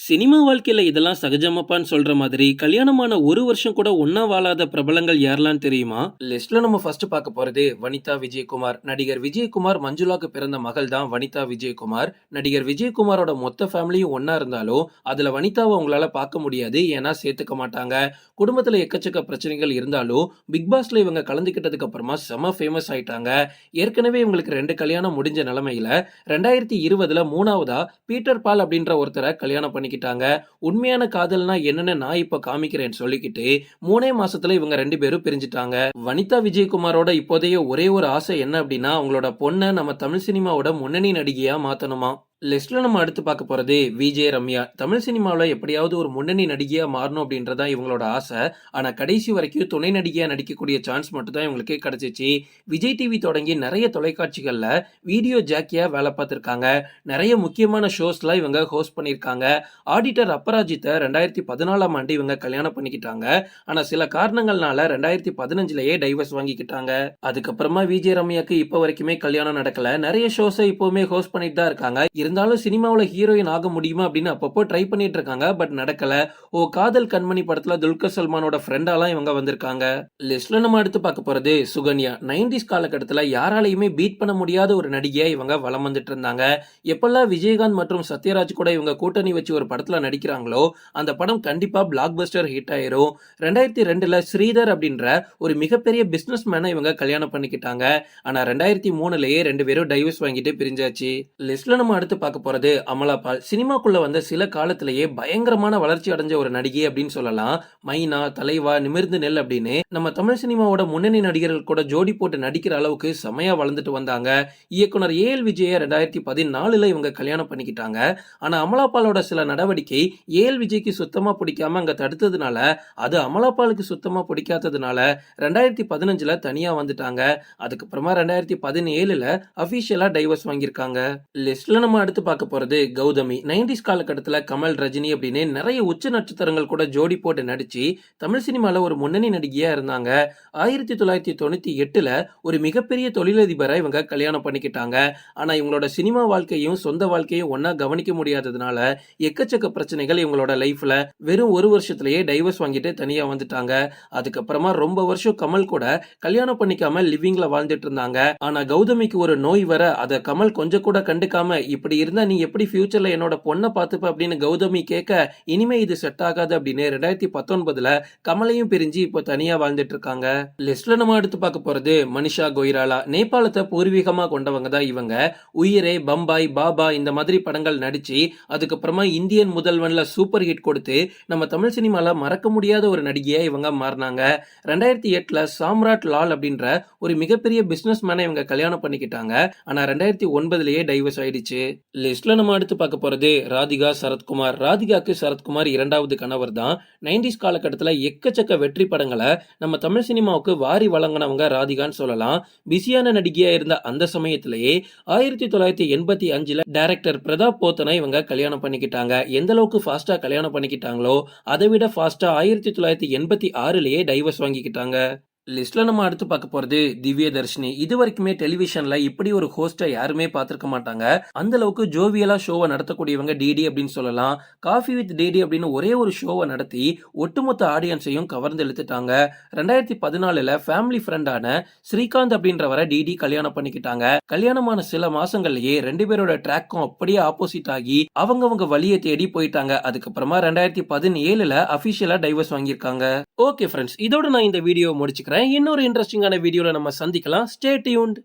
Cinema வாழ்க்கையில இதெல்லாம் சகஜமாப்பான்னு சொல்ற மாதிரி, கல்யாணமான 1 வருஷம் கூட ஒண்ணா வாழாத பிரபலங்கள் யாரெல்லாம் தெரியுமா? லிஸ்ட்ல நம்ம ஃபர்ஸ்ட் பார்க்க போறது வனிதா விஜயகுமார். நடிகர் விஜயகுமார் மஞ்சுளாக்கு பிறந்த மகள் தான் வனிதா விஜயகுமார். நடிகர் விஜயகுமாரோட மொத்த ஃபேமிலியும் ஒண்ணா இருந்தாலும், அதுல வனிதாவை உங்களால பார்க்க முடியாது. ஏன்னா சேர்த்துக்க மாட்டாங்க. குடும்பத்துல எக்கச்சக்க பிரச்சனைகள் இருந்தாலும், பிக் பாஸ்ல இவங்க கலந்துக்கிட்டதுக்கு அப்புறமா செம ஃபேமஸ் ஆயிட்டாங்க. ஏற்கனவே இவங்களுக்கு 2 கல்யாணம் முடிஞ்ச நிலைமையில 2020ல 3வதா பீட்டர் பால் அப்படின்ற ஒருத்தரை கல்யாணம் பண்ணிக்கிட்டாங்க. உண்மையான காதல்னா என்னன்னு நான் இப்ப காமிக்கிறேன்னு சொல்லிக்கிட்டு 3 மாசத்துல இவங்க 2 பேரும் பிரிஞ்சுட்டாங்க. வனிதா விஜயகுமாரோட இப்போதைய ஒரே ஒரு ஆசை என்ன அப்படின்னா, அவங்களோட பொண்ண நம்ம தமிழ் சினிமாவோட முன்னணி நடிகையா மாத்தணுமா. லிஸ்ட்ல நம்ம அடுத்து பார்க்க போறது விஜய் ரம்யா. தமிழ் சினிமாவில் எப்படியாவது ஒரு முன்னணி நடிகையா மாறணும் அப்படின்றதா இவங்களோட ஆசை. ஆனா கடைசி வரைக்கும் துணை நடிகையா நடிக்கக்கூடிய சான்ஸ் மட்டும் தான் இவங்களுக்கு கிடைச்சிச்சு. விஜய் டிவி தொடங்கி நிறைய தொலைக்காட்சிகள்ல வீடியோ ஜாக்கியா வேலை பார்த்திருக்காங்க. நிறைய முக்கியமான ஷோஸ்லாம் இவங்க ஹோஸ்ட் பண்ணியிருக்காங்க. ஆடிட்டர் அப்பராஜித்தை 2014ஆம் ஆண்டு இவங்க கல்யாணம் பண்ணிக்கிட்டாங்க. ஆனா சில காரணங்கள்னால 2015லயே டைவர்ஸ் வாங்கிக்கிட்டாங்க. அதுக்கப்புறமா விஜய் ரம்யாக்கு இப்ப வரைக்குமே கல்யாணம் நடக்கல. நிறைய ஷோஸை இப்பவுமே ஹோஸ்ட் பண்ணிட்டு தான் இருக்காங்க. இருந்தாலும் சினிமாவில் ஹீரோயின் ஆக முடியுமா அப்படின்னு அப்பப்போ ட்ரை பண்ணிட்டு இருக்காங்க. பட் நடக்கல. ஓ காதல் கண்மணி படத்துல துல்கர் சல்மானோட ஃப்ரெண்டாலாம் இவங்க வந்திருக்காங்க. லிஸ்ட்ல நம்ம அடுத்து பார்க்க போறது சுகன்யா. 90s காலகட்டத்தில் யாராலையுமே பீட் பண்ண முடியாத ஒரு நடிகையா இவங்க வலம் வந்துட்டு இருந்தாங்க. எப்பெல்லாம் விஜயகாந்த் மற்றும் சத்யராஜ் கூட இவங்க கூட்டணி வச்சு ஒரு படத்துல நடிக்கிறாங்களோ அந்த படம் கண்டிப்பா பிளாக் பஸ்டர் ஹிட் ஆயிரும். 2002ல ஸ்ரீதர் அப்படின்ற ஒரு மிகப்பெரிய பிசினஸ் மேனை இவங்க கல்யாணம் பண்ணிக்கிட்டாங்க. ஆனா 2003லயே 2 பேரும் டைவர்ஸ் வாங்கிட்டு பிரிஞ்சாச்சு. லிஸ்ட்ல நம்ம அடுத்து பார்க்க போறது அமலா பால். சினிமாக்குள்ள வந்த சில காலத்திலேயே பயங்கரமான வளர்ச்சி அடைஞ்ச ஒரு நடிகை அப்படின்னு சொல்லலாம். மைனா, தலைவா, நிமிர்ந்து நெல் அப்படின்னு நம்ம தமிழ் சினிமாவோட முன்னணி நடிகர்கள் கூட ஜோடி போட்டு நடிக்கிற அளவுக்கு செமையா வளர்ந்துட்டு வந்தாங்க. இயக்குனர் ஏஎல் விஜய 2014ல இவங்க கல்யாணம் பண்ணிக்கிட்டாங்க. ஆனா அமலாபாலோட சில நடவடிக்கை ஏஎல் விஜய்க்கு சுத்தமா பிடிக்காம அங்க தடுத்ததுனால, அது அமலாபாலுக்கு சுத்தமா பிடிக்காததுனால 2015ல தனியா வந்துட்டாங்க. அதுக்கப்புறமா 2017ல அபிஷியலா டைவர்ஸ் வாங்கியிருக்காங்க. லிஸ்ட்ல நம்ம அடுத்து பார்க்க போறது கௌதமி. 90s காலகட்டத்தில் கமல், ரஜினி அப்படின்னு நிறைய உச்ச நட்சத்திரங்கள் கூட ஜோடி போட்டு நடிச்சு தமிழ் சினிமால ஒரு முன்னணி நடிகையா இருந்தாங்க. 1998ல ஒரு மிகப்பெரிய தொழிலதிபரை இவங்க கல்யாணம் பண்ணிக்கிட்டாங்க. ஆனா இவங்களோட சினிமா வாழ்க்கையும் சொந்த வாழ்க்கையும் ஒன்னா கவனிக்க முடியாததுனால எக்கச்சக்க பிரச்சனைகள் இவங்களோட லைஃப்ல வெறும் 1 வருஷத்திலேயே டைவர்ஸ் வாங்கிட்டு தனியா வந்துட்டாங்க. அதுக்கப்புறமா ரொம்ப வருஷம் கமல் கூட கல்யாணம் பண்ணிக்காம லிவிங்ல வாழ்ந்துட்டு இருந்தாங்க. ஆனா கௌதமிக்கு ஒரு நோய் வர அதை கமல் கொஞ்சம் கூட கண்டுக்காம, இப்படி இருந்தா நீ எப்படி ஃபியூச்சர்ல என்னோட பொண்ணை பார்த்துப்ப அப்படின்னு கௌதமி கேட்க, இனிமே இது செட் ஆகாது அப்படின்னு 2019ல கமலையும் பிரிஞ்சு இப்போ தனியா வாழ்ந்துட்டு இருக்காங்க. லிஸ்ட்ல நம்ம அடுத்து பார்க்க போறது மனிஷா கொய்ராலா. நேபாளத்தை பூர்வீகமா கொண்டவங்க தான் இவங்க. உயிரே, பம்பாய், பாபா இந்த மாதிரி படங்கள் நடிச்சு அதுக்கப்புறமா இந்தியன் முதல்வன்ல சூப்பர் ஹிட் கொடுத்து நம்ம தமிழ் சினிமால மறக்க முடியாத ஒரு நடிகையா இவங்க மாறினாங்க. 2008ல சாம்ராட் லால் அப்படின்ற ஒரு மிகப்பெரிய பிசினஸ் மேனை இவங்க கல்யாணம் பண்ணிக்கிட்டாங்க. ஆனா 2009லயே டைவர்ஸ் ஆயிடுச்சு. லிஸ்ட்ல நம்ம அடுத்து பார்க்க போறது ராதிகா சரத்குமார். ராதிகாக்கு சரத்குமார் 2வது கணவர் தான். 90s காலகட்டத்தில் எக்கச்சக்க வெற்றி படங்களை நம்ம தமிழ் சினிமாவுக்கு வாரி வழங்கினவங்க ராதிகான்னு சொல்லலாம். பிஸியான நடிகையா இருந்த அந்த சமயத்திலேயே 1985ல டைரக்டர் பிரதாப் போத்தனை இவங்க கல்யாணம் பண்ணிக்கிட்டாங்க. எந்த அளவுக்கு ஃபாஸ்டா கல்யாணம் பண்ணிக்கிட்டாங்களோ அதை விட ஃபாஸ்டா 1986லயே டைவர்ஸ் வாங்கிக்கிட்டாங்க. லிஸ்ட்ல நம்ம அடுத்து பார்க்க போறது திவ்ய தர்ஷினி. இது வரைக்குமே டெலிவிஷன்ல இப்படி ஒரு ஹோஸ்டை யாருமே பார்த்திருக்க மாட்டாங்க. அந்த அளவுக்கு ஜோவியலா ஷோவை நடத்தக்கூடியவங்க டிடி அப்படின்னு சொல்லலாம். காஃபி வித் டிடி அப்படின்னு ஒரே ஒரு ஷோவை நடத்தி ஒட்டுமொத்த ஆடியன்ஸையும் கவர்ந்து இழுத்துட்டாங்க. 2014ல ஃபேமிலி ஃப்ரெண்டான ஸ்ரீகாந்த் அப்படின்றவரை டிடி கல்யாணம் பண்ணிக்கிட்டாங்க. கல்யாணமான சில மாசங்கள்லயே 2 பேரோட ட்ராக்கும் அப்படியே ஆப்போசிட் ஆகி அவங்கவங்க வழியை தேடி போயிட்டாங்க. அதுக்கப்புறமா 2017ல அபிஷியலா டைவர்ஸ் வாங்கியிருக்காங்க. ஓகே ஃப்ரெண்ட்ஸ், இதோட நான் இந்த வீடியோ முடிச்சுக்கிறேன். இன்னொரு இன்ட்ரெஸ்டிங்கான வீடியோல நம்ம சந்திக்கலாம். Stay tuned.